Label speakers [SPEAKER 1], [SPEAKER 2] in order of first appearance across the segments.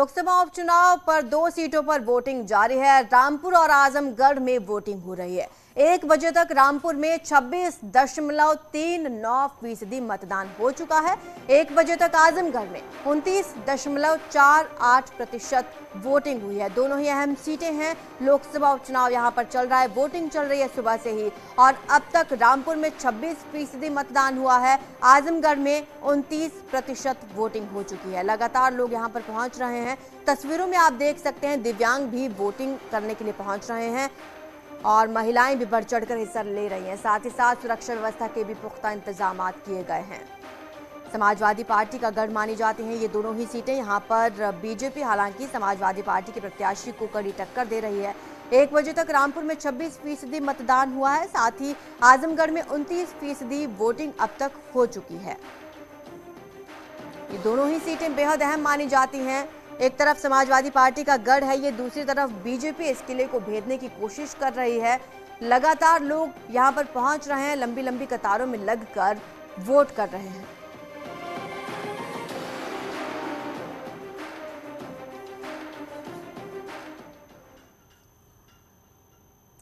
[SPEAKER 1] लोकसभा उपचुनाव पर 2 सीटों पर वोटिंग जारी है। रामपुर और आजमगढ़ में वोटिंग हो रही है। 1 बजे तक रामपुर में 26.39% मतदान हो चुका है। 1 बजे तक आजमगढ़ में 29.48% वोटिंग हुई है। दोनों ही अहम सीटें हैं। लोकसभा उपचुनाव यहां पर चल रहा है, वोटिंग चल रही है सुबह से ही, और अब तक रामपुर में 26% मतदान हुआ है। आजमगढ़ में 29% वोटिंग हो चुकी है। लगातार लोग यहां पर पहुंच रहे हैं। तस्वीरों में आप देख सकते हैं दिव्यांग भी वोटिंग करने के लिए पहुंच रहे हैं और महिलाएं भी बढ़ चढ़कर हिस्सा ले रही हैं। साथ ही साथ सुरक्षा व्यवस्था के भी पुख्ता इंतजाम किए गए हैं। समाजवादी पार्टी का गढ़ मानी जाती हैं ये दोनों ही सीटें। यहां पर बीजेपी हालांकि समाजवादी पार्टी के प्रत्याशी को कड़ी टक्कर दे रही है। 1 बजे तक रामपुर में 26% मतदान हुआ है। साथ ही आजमगढ़ में 29% वोटिंग अब तक हो चुकी है। ये दोनों ही सीटें बेहद अहम मानी जाती हैं। एक तरफ समाजवादी पार्टी का गढ़ है ये, दूसरी तरफ बीजेपी इस किले को भेदने की कोशिश कर रही है। लगातार लोग यहां पर पहुंच रहे हैं, लंबी लंबी कतारों में लगकर वोट कर रहे हैं।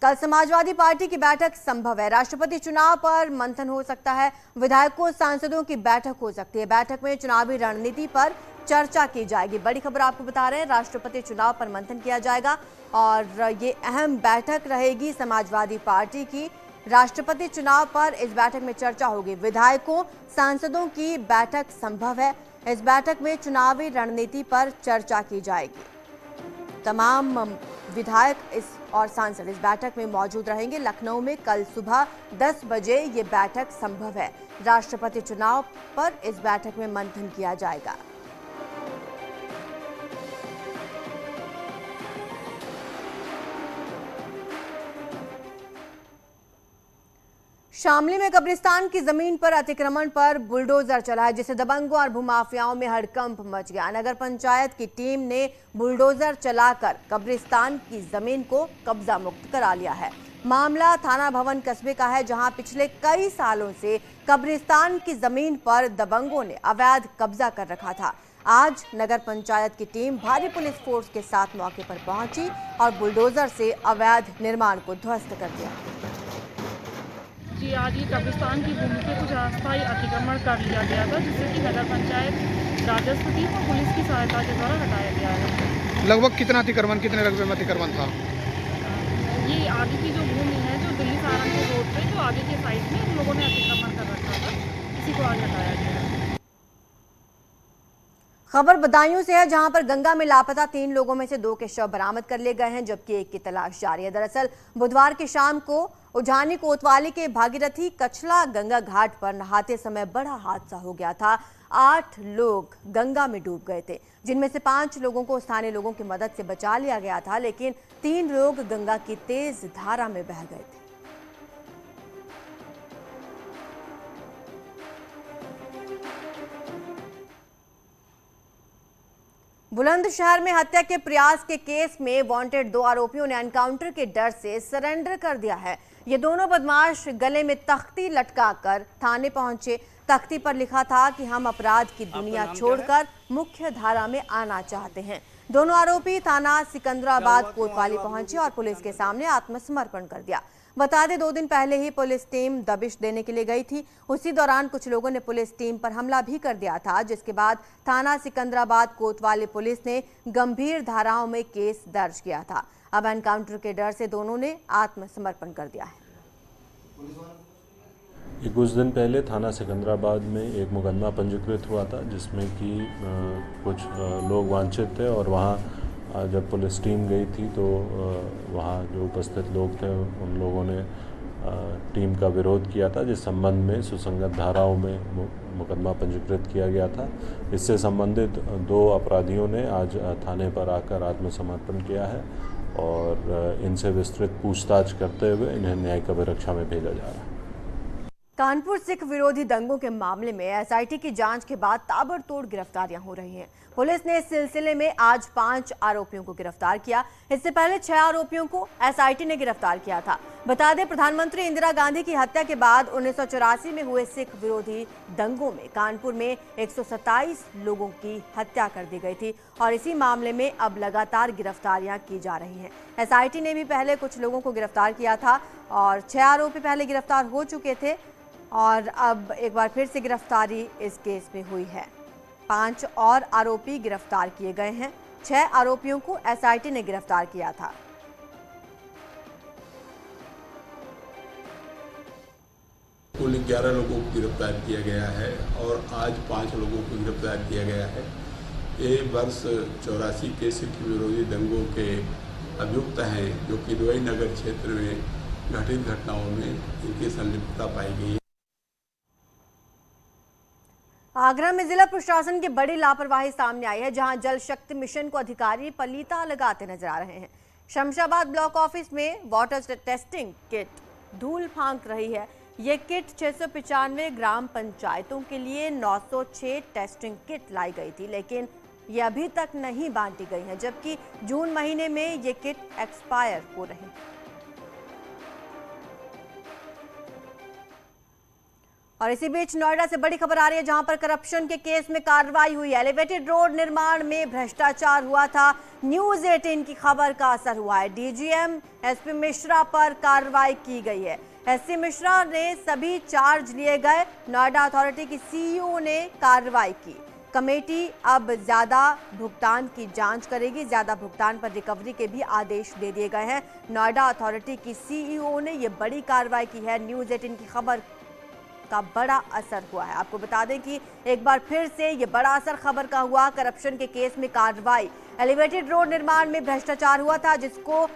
[SPEAKER 1] कल समाजवादी पार्टी की बैठक संभव है। राष्ट्रपति चुनाव पर मंथन हो सकता है। विधायकों सांसदों की बैठक हो सकती है। बैठक में चुनावी रणनीति पर चर्चा की जाएगी। बड़ी खबर आपको बता रहे हैं, राष्ट्रपति चुनाव पर मंथन किया जाएगा और ये अहम बैठक रहेगी समाजवादी पार्टी की। राष्ट्रपति चुनाव पर इस बैठक में चर्चा होगी। विधायकों सांसदों की बैठक संभव है। इस बैठक में चुनावी रणनीति पर चर्चा की जाएगी। तमाम विधायक और सांसद इस बैठक में मौजूद रहेंगे। लखनऊ में कल सुबह 10 बजे ये बैठक संभव है। राष्ट्रपति चुनाव पर इस बैठक में मंथन किया जाएगा। शामली में कब्रिस्तान की जमीन पर अतिक्रमण पर बुलडोजर चला है, जिससे दबंगों और भूमाफियाओं में हड़कंप मच गया। नगर पंचायत की टीम ने बुलडोजर चलाकर कब्रिस्तान की जमीन को कब्जा मुक्त करा लिया है। मामला थाना भवन कस्बे का है, जहां पिछले कई सालों से कब्रिस्तान की जमीन पर दबंगों ने अवैध कब्जा कर रखा था। आज नगर पंचायत की टीम भारी पुलिस फोर्स के साथ मौके पर पहुंची और बुलडोजर से अवैध निर्माण को ध्वस्त कर दिया।
[SPEAKER 2] जी, आज ये कब्रिस्तान की भूमि पे कुछ अस्थायी अतिक्रमण कर लिया गया था, जिससे कि नगर पंचायत राजस्व टीम और पुलिस की सहायता के द्वारा हटाया गया है।
[SPEAKER 3] लगभग कितना अतिक्रमण, कितने रकबे में अतिक्रमण था?
[SPEAKER 2] ये आगे की जो भूमि है, जो दिल्ली सहारनपुर रोड पे जो आगे के साइड में उन लोगों ने अतिक्रमण कर रखा था, इसी को आज हटाया गया है।
[SPEAKER 1] खबर बदायूं से है, जहां पर गंगा में लापता 3 लोगों में से 2 के शव बरामद कर लिए गए हैं, जबकि 1 की तलाश जारी है। दरअसल बुधवार की शाम को उजानी कोतवाली के भागीरथी कछला गंगा घाट पर नहाते समय बड़ा हादसा हो गया था। 8 लोग गंगा में डूब गए थे, जिनमें से 5 लोगों को स्थानीय लोगों की मदद से बचा लिया गया था, लेकिन 3 लोग गंगा की तेज धारा में बह गए थे। बुलंदशहर में हत्या के प्रयास के केस में वांटेड 2 आरोपियों ने एनकाउंटर के डर से सरेंडर कर दिया है। ये दोनों बदमाश गले में तख्ती लटकाकर थाने पहुंचे। तख्ती पर लिखा था कि हम अपराध की दुनिया छोड़कर मुख्य धारा में आना चाहते हैं। दोनों आरोपी थाना सिकंदराबाद कोतवाली पहुंचे और पुलिस के सामने आत्मसमर्पण कर दिया। बता दें, 2 दिन पहले ही पुलिस टीम दबिश देने के लिए गई थी। उसी दौरान कुछ लोगों ने पुलिस टीम पर हमला भी कर दिया था, जिसके बाद थाना सिकंदराबाद कोतवाली पुलिस ने गंभीर धाराओं में केस दर्ज किया था। अब एनकाउंटर के डर से दोनों ने आत्मसमर्पण कर दिया है।
[SPEAKER 4] कुछ दिन पहले थाना सिकंदराबाद में एक मुकदमा पंजीकृत हुआ था, जिसमें कि कुछ लोग वांछित थे और वहाँ जब पुलिस टीम गई थी तो वहाँ जो उपस्थित लोग थे उन लोगों ने टीम का विरोध किया था, जिस संबंध में सुसंगत धाराओं में मुकदमा पंजीकृत किया गया था। इससे संबंधित 2 अपराधियों ने आज थाने पर आकर आत्मसमर्पण किया है और इनसे विस्तृत पूछताछ करते हुए इन्हें न्यायिक अभिरक्षा में भेजा जा रहा है।
[SPEAKER 1] कानपुर सिख विरोधी दंगों के मामले में एसआईटी की जांच के बाद ताबड़तोड़ गिरफ्तारियां हो रही हैं। पुलिस ने इस सिलसिले में आज 5 आरोपियों को गिरफ्तार किया। इससे पहले 6 आरोपियों को एसआईटी ने गिरफ्तार किया था। बता दें, प्रधानमंत्री इंदिरा गांधी की हत्या के बाद 1984 में हुए सिख विरोधी दंगों में कानपुर में 127 लोगों की हत्या कर दी गई थी और इसी मामले में अब लगातार गिरफ्तारियां की जा रही हैं। एसआईटी ने भी पहले कुछ लोगों को गिरफ्तार किया था और 6 आरोपी पहले गिरफ्तार हो चुके थे और अब एक बार फिर से गिरफ्तारी इस केस में हुई है। 5 और आरोपी गिरफ्तार किए गए हैं। 6 आरोपियों को एसआईटी ने गिरफ्तार किया था।
[SPEAKER 5] कुल 11 लोगों को गिरफ्तार किया गया है और आज 5 लोगों को गिरफ्तार किया गया है। ये वर्ष 84 के सिख विरोधी दंगों के अभियुक्त हैं जो किदवई नगर क्षेत्र में घटित घटनाओं में इनकी संलिप्तता पाई गई है।
[SPEAKER 1] आगरा में जिला प्रशासन की बड़ी लापरवाही सामने आई है, जहां जल शक्ति मिशन को अधिकारी पलीता लगाते नजर आ रहे हैं। शमशाबाद ब्लॉक ऑफिस में वाटर टेस्टिंग किट धूल फांक रही है। ये किट 695 ग्राम पंचायतों के लिए 906 टेस्टिंग किट लाई गई थी, लेकिन ये अभी तक नहीं बांटी गई है, जबकि जून महीने में ये किट एक्सपायर हो रही है। और इसी बीच नोएडा से बड़ी खबर आ रही है, जहां पर करप्शन के केस में कार्रवाई हुई। एलिवेटेड रोड निर्माण में भ्रष्टाचार हुआ था। न्यूज़ 18 की खबर का असर हुआ है। डीजीएम एसपी मिश्रा पर कार्रवाई की गई है। एसपी मिश्रा ने सभी चार्ज लिए गए। नोएडा अथॉरिटी की सीईओ ने कार्रवाई की। कमेटी अब ज्यादा भुगतान की जांच करेगी। ज्यादा भुगतान पर रिकवरी के भी आदेश दे दिए गए हैं। नोएडा अथॉरिटी की सीईओ ने यह बड़ी कार्रवाई की है। न्यूज़ 18 की खबर का बड़ा असर हुआ है। आपको बता दें कि एक बार फिर से ये बड़ा असर खबर का हुआ। करप्शन के केस में कार्रवाई। एलिवेटेड रोड निर्माण में भ्रष्टाचार हुआ था, जिसको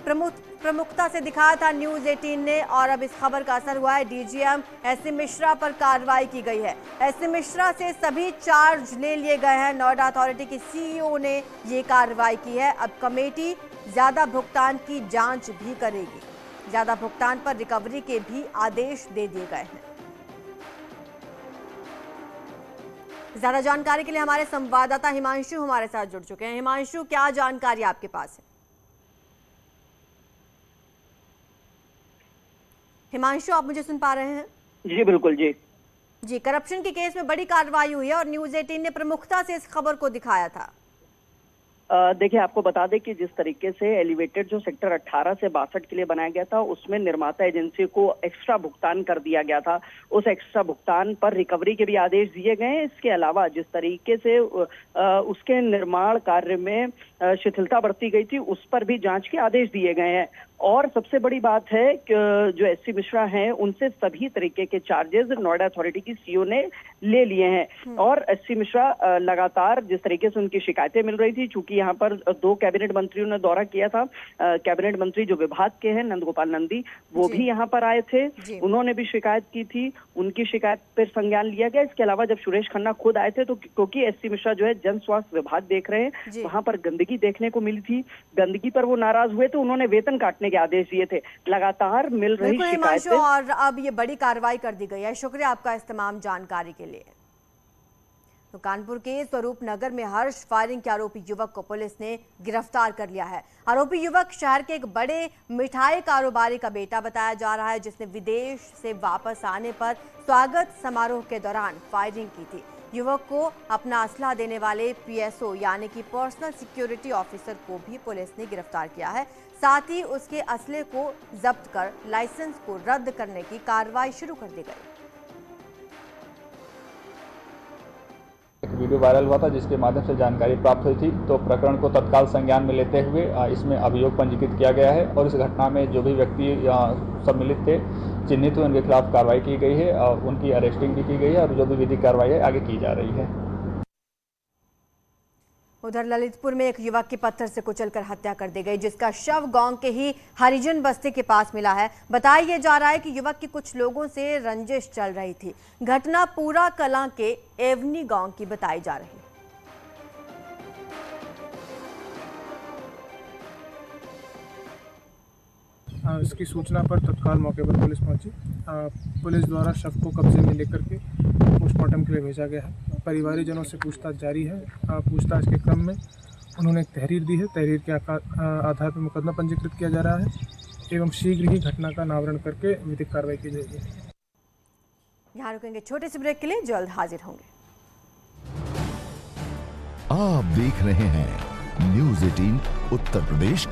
[SPEAKER 1] प्रमुखता से दिखाया था न्यूज़ 18 ने, और अब इस खबर का असर हुआ है। डीजीएम एसपी मिश्रा पर कार्रवाई की गई है। एसपी मिश्रा से सभी चार्ज ले लिए गए हैं। नोएडा अथॉरिटी की सीईओ ने ये कार्रवाई की है। अब कमेटी ज्यादा भुगतान की जांच भी करेगी। ज्यादा भुगतान पर रिकवरी के भी आदेश दे दिए गए हैं। ज्यादा जानकारी के लिए हमारे संवाददाता हिमांशु हमारे साथ जुड़ चुके हैं। हिमांशु, क्या जानकारी आपके पास है? हिमांशु, आप मुझे सुन पा रहे हैं?
[SPEAKER 6] जी बिल्कुल। जी,
[SPEAKER 1] करप्शन के केस में बड़ी कार्रवाई हुई है और न्यूज़ 18 ने प्रमुखता से इस खबर को दिखाया था।
[SPEAKER 6] देखिए, आपको बता दें कि जिस तरीके से एलिवेटेड जो सेक्टर 18 से 62 के लिए बनाया गया था, उसमें निर्माता एजेंसी को एक्स्ट्रा भुगतान कर दिया गया था। उस एक्स्ट्रा भुगतान पर रिकवरी के भी आदेश दिए गए हैं। इसके अलावा जिस तरीके से उसके निर्माण कार्य में शिथिलता बरती गई थी, उस पर भी जांच के आदेश दिए गए हैं। और सबसे बड़ी बात है कि जो एसपी मिश्रा हैं, उनसे सभी तरीके के चार्जेस नोएडा अथॉरिटी की सीईओ ने ले लिए हैं। और एसपी मिश्रा लगातार जिस तरीके से उनकी शिकायतें मिल रही थी, चूंकि यहाँ पर 2 कैबिनेट मंत्रियों ने दौरा किया था। कैबिनेट मंत्री जो विभाग के हैं, नंद गोपाल नंदी, वो भी यहाँ पर आए थे। उन्होंने भी शिकायत की थी। उनकी शिकायत पर संज्ञान लिया गया। इसके अलावा जब सुरेश खन्ना खुद आए थे, तो क्योंकि एसपी मिश्रा जो है जन स्वास्थ्य विभाग देख रहे हैं, वहां पर गंदगी देखने को मिली थी। गंदगी पर वो नाराज हुए, तो उन्होंने वेतन काटने के आदेश दिए थे। लगातार मिल रही शिकायतें,
[SPEAKER 1] और अब ये बड़ी कार्रवाई कर दी गई है। शुक्रिया आपका इस तमाम जानकारी के लिए। तो कानपुर के स्वरूप नगर में हर्ष फायरिंग के आरोपी युवक को पुलिस ने गिरफ्तार कर लिया है। आरोपी युवक शहर के एक बड़े मिठाई कारोबारी का बेटा बताया जा रहा है, जिसने विदेश से वापस आने पर स्वागत समारोह के दौरान फायरिंग की थी। युवक को अपना असला देने वाले पीएसओ यानी कि पर्सनल सिक्योरिटी ऑफिसर को भी पुलिस ने गिरफ्तार किया है। साथ ही उसके असले को जब्त कर लाइसेंस को रद्द करने की कार्रवाई शुरू कर दी गई।
[SPEAKER 7] एक वीडियो वायरल हुआ था, जिसके माध्यम से जानकारी प्राप्त हुई थी, तो प्रकरण को तत्काल संज्ञान में लेते हुए इसमें अभियोग पंजीकृत किया गया है और इस घटना में जो भी व्यक्ति सम्मिलित थे, चिन्हित हुए, उनके खिलाफ कार्रवाई की गई है और उनकी अरेस्टिंग भी की गई है और जो भी विधिक कार्रवाई है आगे की जा रही है।
[SPEAKER 1] उधर ललितपुर में एक युवक की पत्थर से कुचलकर हत्या कर दी गई, जिसका शव गांव के ही हरिजन बस्ती के पास मिला है। बताया जा रहा है कि युवक की कुछ लोगों से रंजिश चल रही थी। घटना पूरा कलां के एवनी गांव की बताई जा रही है।
[SPEAKER 8] इसकी सूचना पर तत्काल मौके पर पुलिस पहुंची। पुलिस द्वारा शव को कब्जे में लेकर के पोस्टमार्टम के लिए भेजा गया है। परिवारजनों से पूछताछ जारी है। पूछताछ के क्रम में उन्होंने एक तहरीर दी है। तहरीर के आधार पर मुकदमा पंजीकृत किया जा रहा है एवं शीघ्र ही घटना का अनावरण करके विधिक कार्रवाई की जाएगी।
[SPEAKER 1] यहाँ रुकेंगे छोटे से ब्रेक के लिए, जल्द हाजिर होंगे।
[SPEAKER 9] आप देख रहे हैं न्यूज़ 18 उत्तर प्रदेश।